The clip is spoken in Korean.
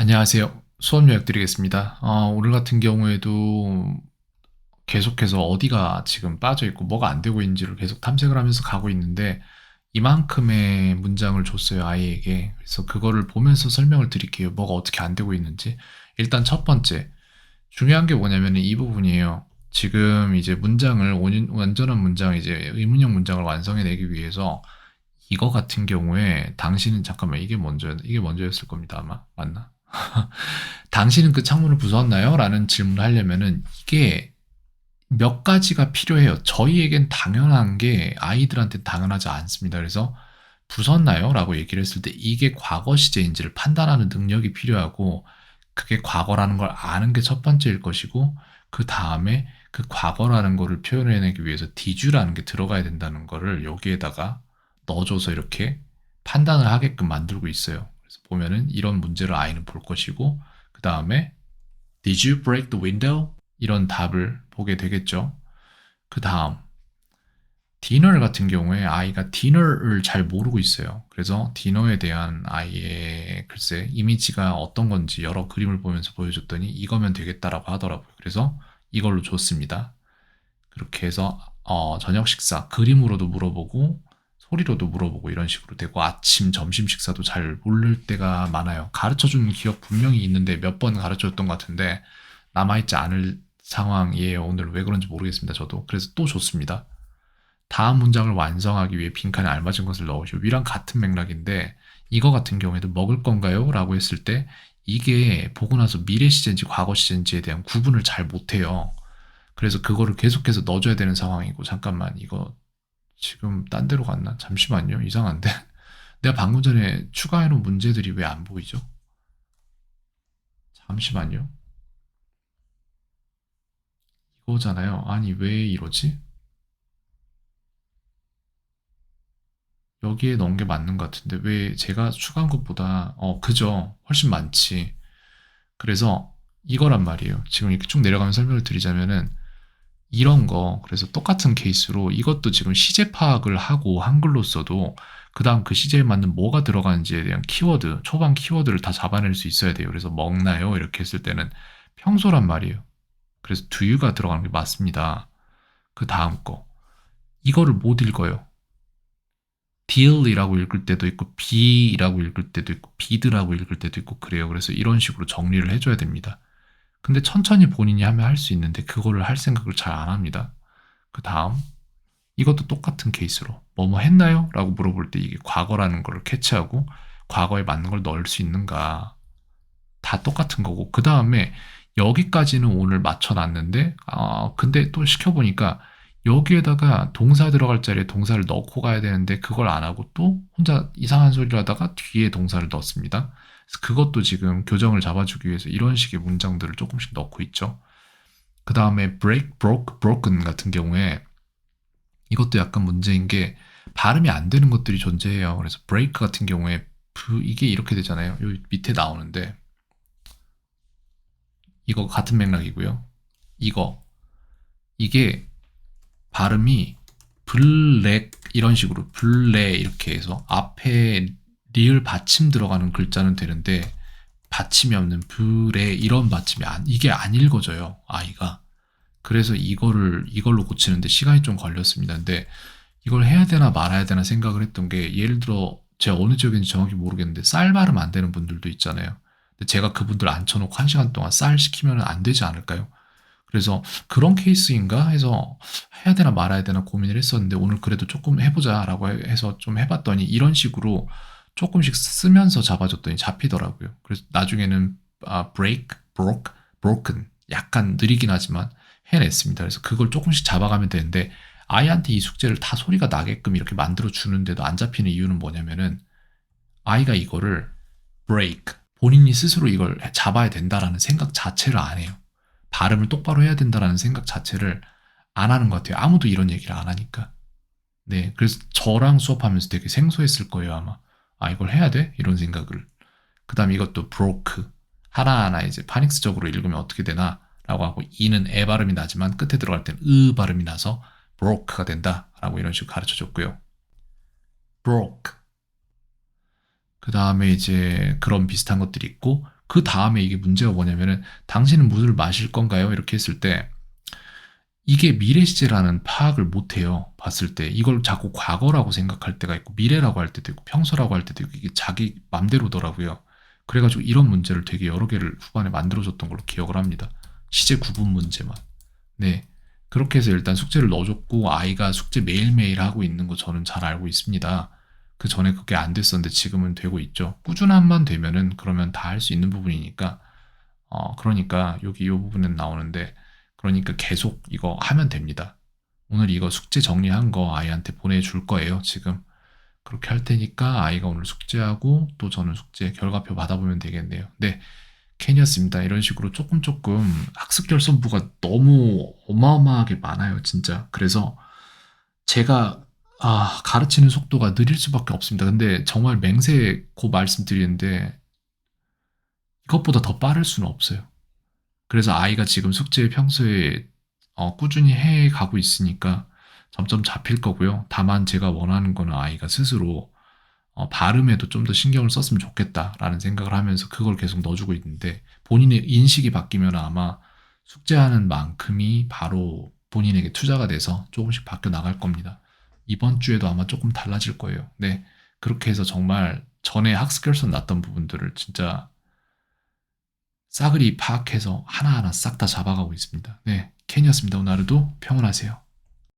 안녕하세요. 수업 요약드리겠습니다. 오늘 같은 경우에도 계속해서 어디가 지금 빠져 있고 뭐가 안 되고 있는지를 계속 탐색을 하면서 가고 있는데 이만큼의 문장을 줬어요, 아이에게. 그래서 그거를 보면서 설명을 드릴게요. 뭐가 어떻게 안 되고 있는지. 일단 첫 번째, 중요한 게 뭐냐면 이 부분이에요. 지금 이제 문장을 완전한 문장, 이제 의문형 문장을 완성해내기 위해서 이거 같은 경우에 당신은 잠깐만 이게 먼저였을 겁니다, 아마. 맞나? 당신은 그 창문을 부수었나요? 라는 질문을 하려면은 이게 몇 가지가 필요해요. 저희에겐 당연한 게 아이들한테 당연하지 않습니다. 그래서 부쉈나요? 라고 얘기를 했을 때 이게 과거 시제인지를 판단하는 능력이 필요하고 그게 과거라는 걸 아는 게 첫 번째일 것이고 그 다음에 그 과거라는 거를 표현해내기 위해서 디주라는 게 들어가야 된다는 거를 여기에다가 넣어줘서 이렇게 판단을 하게끔 만들고 있어요. 그래서 보면은 이런 문제를 아이는 볼 것이고 그 다음에 Did you break the window? 이런 답을 보게 되겠죠. 그 다음 디너 같은 경우에 아이가 디너를 잘 모르고 있어요. 그래서 디너에 대한 아이의 글쎄 이미지가 어떤 건지 여러 그림을 보면서 보여줬더니 이거면 되겠다라고 하더라고요. 그래서 이걸로 줬습니다. 그렇게 해서 저녁 식사 그림으로도 물어보고 소리로도 물어보고 이런 식으로 되고 아침 점심 식사도 잘 모를 때가 많아요. 가르쳐준 기억 분명히 있는데 몇 번 가르쳐줬던 것 같은데 남아있지 않을 상황이에요. 오늘 왜 그런지 모르겠습니다. 저도 그래서 또 줬습니다. 다음 문장을 완성하기 위해 빈칸에 알맞은 것을 넣으시오. 위랑 같은 맥락인데 이거 같은 경우에도 먹을 건가요? 라고 했을 때 이게 보고 나서 미래 시제인지 과거 시제인지에 대한 구분을 잘 못해요. 그래서 그거를 계속해서 넣어줘야 되는 상황이고 잠깐만 이거 지금 딴 데로 갔나? 잠시만요. 이상한데. 내가 방금 전에 추가해놓은 문제들이 왜 안 보이죠? 잠시만요. 이거잖아요. 아니 왜 이러지? 여기에 넣은 게 맞는 것 같은데 왜 제가 추가한 것보다 그죠? 훨씬 많지. 그래서 이거란 말이에요. 지금 이렇게 쭉 내려가면서 설명을 드리자면은 이런 거 그래서 똑같은 케이스로 이것도 지금 시제 파악을 하고 한글로 써도 그다음 그 시제에 맞는 뭐가 들어가는지에 대한 키워드, 초반 키워드를 다 잡아낼 수 있어야 돼요. 그래서 먹나요? 이렇게 했을 때는 평소란 말이에요. 그래서 do you가 들어가는 게 맞습니다. 그 다음 거. 이거를 못 읽어요. deal이라고 읽을 때도 있고 be라고 읽을 때도 있고 bid라고 읽을 때도 있고 그래요. 그래서 이런 식으로 정리를 해줘야 됩니다. 근데 천천히 본인이 하면 할 수 있는데 그거를 할 생각을 잘 안 합니다. 그 다음 이것도 똑같은 케이스로 뭐뭐 했나요? 라고 물어볼 때 이게 과거라는 걸 캐치하고 과거에 맞는 걸 넣을 수 있는가 다 똑같은 거고 그 다음에 여기까지는 오늘 맞춰놨는데 근데 또 시켜보니까 여기에다가 동사 들어갈 자리에 동사를 넣고 가야 되는데 그걸 안 하고 또 혼자 이상한 소리를 하다가 뒤에 동사를 넣습니다. 그래서 그것도 지금 교정을 잡아주기 위해서 이런 식의 문장들을 조금씩 넣고 있죠. 그 다음에 break, broke, broken 같은 경우에 이것도 약간 문제인 게 발음이 안 되는 것들이 존재해요. 그래서 break 같은 경우에 이게 이렇게 되잖아요. 여기 밑에 나오는데 이거 같은 맥락이고요. 이거 이게 발음이 블랙 이런 식으로 블랙 이렇게 해서 앞에 리을 받침 들어가는 글자는 되는데 받침이 없는 블랙 이런 받침이 이게 안 읽어져요 아이가. 그래서 이걸로 고치는데 시간이 좀 걸렸습니다. 근데 이걸 해야 되나 말아야 되나 생각을 했던 게 예를 들어 제가 어느 지역인지 정확히 모르겠는데 쌀 발음 안 되는 분들도 있잖아요. 근데 제가 그분들 앉혀놓고 1시간 동안 쌀 시키면 안 되지 않을까요? 그래서 그런 케이스인가 해서 해야 되나 말아야 되나 고민을 했었는데 오늘 그래도 조금 해보자라고 해서 좀 해봤더니 이런 식으로 조금씩 쓰면서 잡아줬더니 잡히더라고요. 그래서 나중에는 break, broke, broken 약간 느리긴 하지만 해냈습니다. 그래서 그걸 조금씩 잡아가면 되는데 아이한테 이 숙제를 다 소리가 나게끔 이렇게 만들어 주는데도 안 잡히는 이유는 뭐냐면은 아이가 이거를 break 본인이 스스로 이걸 잡아야 된다라는 생각 자체를 안 해요. 발음을 똑바로 해야 된다라는 생각 자체를 안 하는 것 같아요. 아무도 이런 얘기를 안 하니까. 네, 그래서 저랑 수업하면서 되게 생소했을 거예요, 아마. 이걸 해야 돼? 이런 생각을. 그 다음 이것도 broke. 하나하나 이제 파닉스적으로 읽으면 어떻게 되나? 라고 하고, 이는 에 발음이 나지만 끝에 들어갈 때는 으 발음이 나서 broke가 된다. 라고 이런 식으로 가르쳐 줬고요. broke. 그 다음에 이제 그런 비슷한 것들이 있고, 그다음에 이게 문제가 뭐냐면은 "당신은 물을 마실 건가요?" 이렇게 했을 때 이게 미래 시제라는 파악을 못 해요, 봤을 때. 이걸 자꾸 과거라고 생각할 때가 있고 미래라고 할 때도 있고 평소라고 할 때도 있고 이게 자기 맘대로더라고요. 그래 가지고 이런 문제를 되게 여러 개를 후반에 만들어 줬던 걸로 기억을 합니다. 시제 구분 문제만. 네. 그렇게 해서 일단 숙제를 넣어 줬고 아이가 숙제 매일매일 하고 있는 거 저는 잘 알고 있습니다. 그전에 그게 안 됐었는데 지금은 되고 있죠. 꾸준함만 되면은 그러면 다 할 수 있는 부분이니까 그러니까 여기 요 부분은 나오는데 그러니까 계속 이거 하면 됩니다. 오늘 이거 숙제 정리한 거 아이한테 보내줄 거예요, 지금. 그렇게 할 테니까 아이가 오늘 숙제하고 또 저는 숙제 결과표 받아보면 되겠네요. 네, 캔이었습니다. 이런 식으로 조금 조금 학습 결손부가 너무 어마어마하게 많아요, 진짜. 그래서 제가 가르치는 속도가 느릴 수밖에 없습니다. 근데 정말 맹세코 말씀드리는데 이것보다 더 빠를 수는 없어요. 그래서 아이가 지금 숙제 평소에 꾸준히 해 가고 있으니까 점점 잡힐 거고요. 다만 제가 원하는 거는 아이가 스스로 발음에도 좀 더 신경을 썼으면 좋겠다라는 생각을 하면서 그걸 계속 넣어주고 있는데 본인의 인식이 바뀌면 아마 숙제하는 만큼이 바로 본인에게 투자가 돼서 조금씩 바뀌어 나갈 겁니다. 이번 주에도 아마 조금 달라질 거예요. 네. 그렇게 해서 정말 전에 학습 결손 났던 부분들을 진짜 싸그리 파악해서 하나하나 싹 다 잡아가고 있습니다. 네. 캔이었습니다. 오늘 하루도 평온하세요.